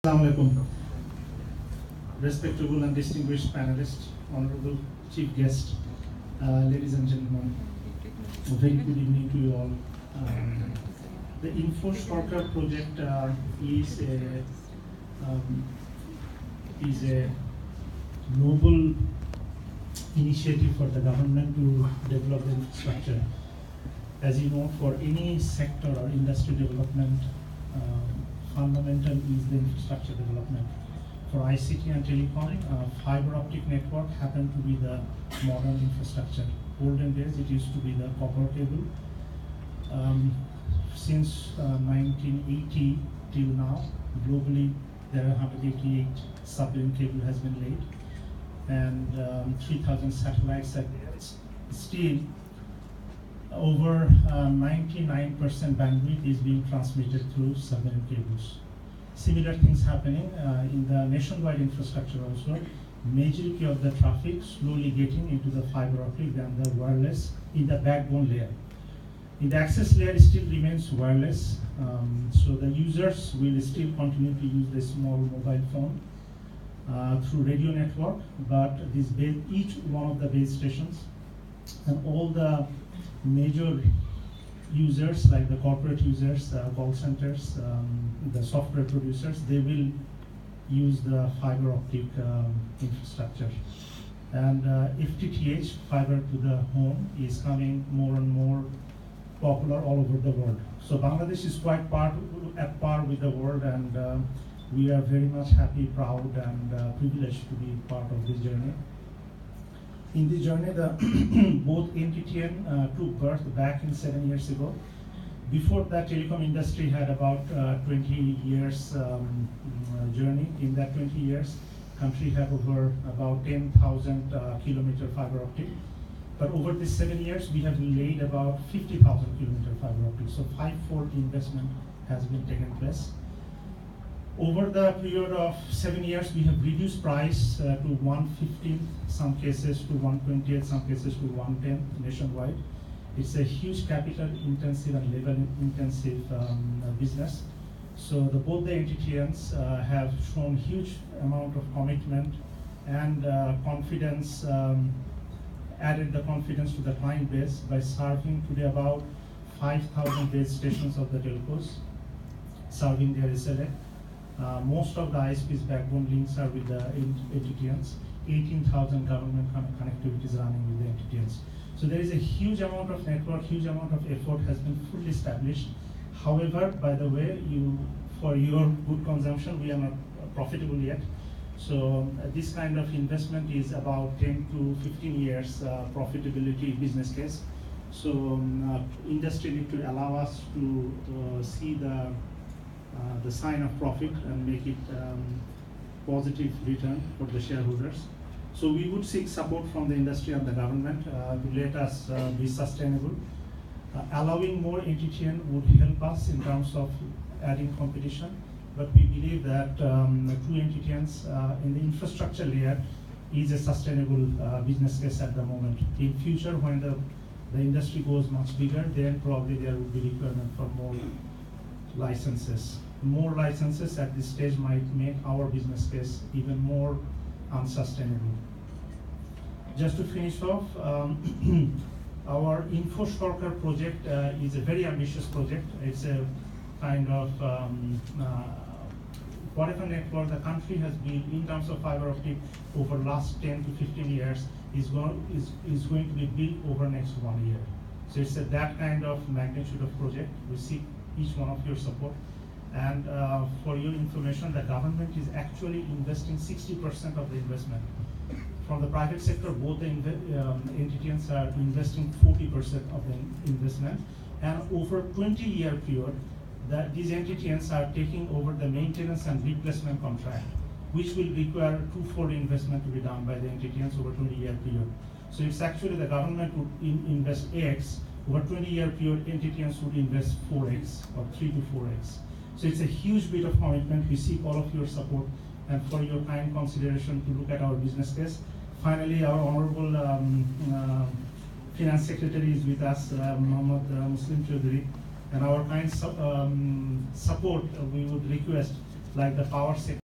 Assalamu alaikum. Respectable and distinguished panelists, honorable chief guest, ladies and gentlemen, a very good evening to you all. The Info Shortcut project is a noble initiative for the government to develop the infrastructure. As you know, for any sector or industry development, fundamental is the infrastructure development. For ICT and telecom, fiber optic network happened to be the modern infrastructure. Olden days, it used to be the copper cable. Since 1980 till now, globally, there are 188 submarine cable has been laid, and 3,000 satellites are there. Still, over 99% bandwidth is being transmitted through submarine cables. Similar things happening in the nationwide infrastructure also. Majority of the traffic slowly getting into the fiber optic and the wireless in the backbone layer. In the access layer, it still remains wireless, so the users will still continue to use the small mobile phone through radio network, but each one of the base stations and all the major users like the corporate users, call centers, the software producers, they will use the fiber optic infrastructure. And FTTH, fiber to the home, is coming more and more popular all over the world. So Bangladesh is quite at par with the world, and we are very much happy, proud, and privileged to be part of this journey. In this journey, both NTTN took birth back in 7 years ago. Before that, telecom industry had about 20 years journey. In that 20 years, country had over about 10,000 kilometer fiber optic. But over these 7 years, we have laid about 50,000 kilometer fiber optic. So five-fold investment has been taken place. Over the period of 7 years, we have reduced price to 115, some cases to 128, some cases to 110 nationwide. It's a huge capital intensive and labor intensive business. So both the NTTNs have shown huge amount of commitment and confidence, added the confidence to the client base by serving today about 5,000 base stations of the telcos, serving their SLA. Most of the ISP's backbone links are with the NTTNs. 18,000 government connectivities running with the NTTNs. So there is a huge amount of network, huge amount of effort has been fully established. However, by the way, for your good consumption, we are not profitable yet. So this kind of investment is about 10 to 15 years profitability business case. So industry need to allow us to see the sign of profit and make it positive return for the shareholders. So we would seek support from the industry and the government to let us be sustainable. Allowing more NTTN would help us in terms of adding competition, but we believe that two NTTNs in the infrastructure layer is a sustainable business case at the moment. In future, when the industry goes much bigger, then probably there will be requirement for more licenses. More licenses at this stage might make our business case even more unsustainable. Just to finish off, our Info Shortcut project is a very ambitious project. It's a kind of whatever network the country has built in terms of fiber optic over last 10 to 15 years is going to be built over next 1 year. So it's that kind of magnitude of project. We seek each one of your support. And for your information, the government is actually investing 60% of the investment. From the private sector, both the NTTNs are investing 40% of the investment. And over 20-year period, these NTTNs are taking over the maintenance and replacement contract, which will require twofold investment to be done by the NTTNs over 20-year period. So it's actually the government would invest X, over 20-year period, NTTNs would invest 4X or 3 to 4X. So it's a huge bit of commitment. We seek all of your support and for your kind consideration to look at our business case. Finally, our Honorable Finance Secretary is with us, Mohammad Muslim Chaudhary, and our kind support we would request, like the power sector.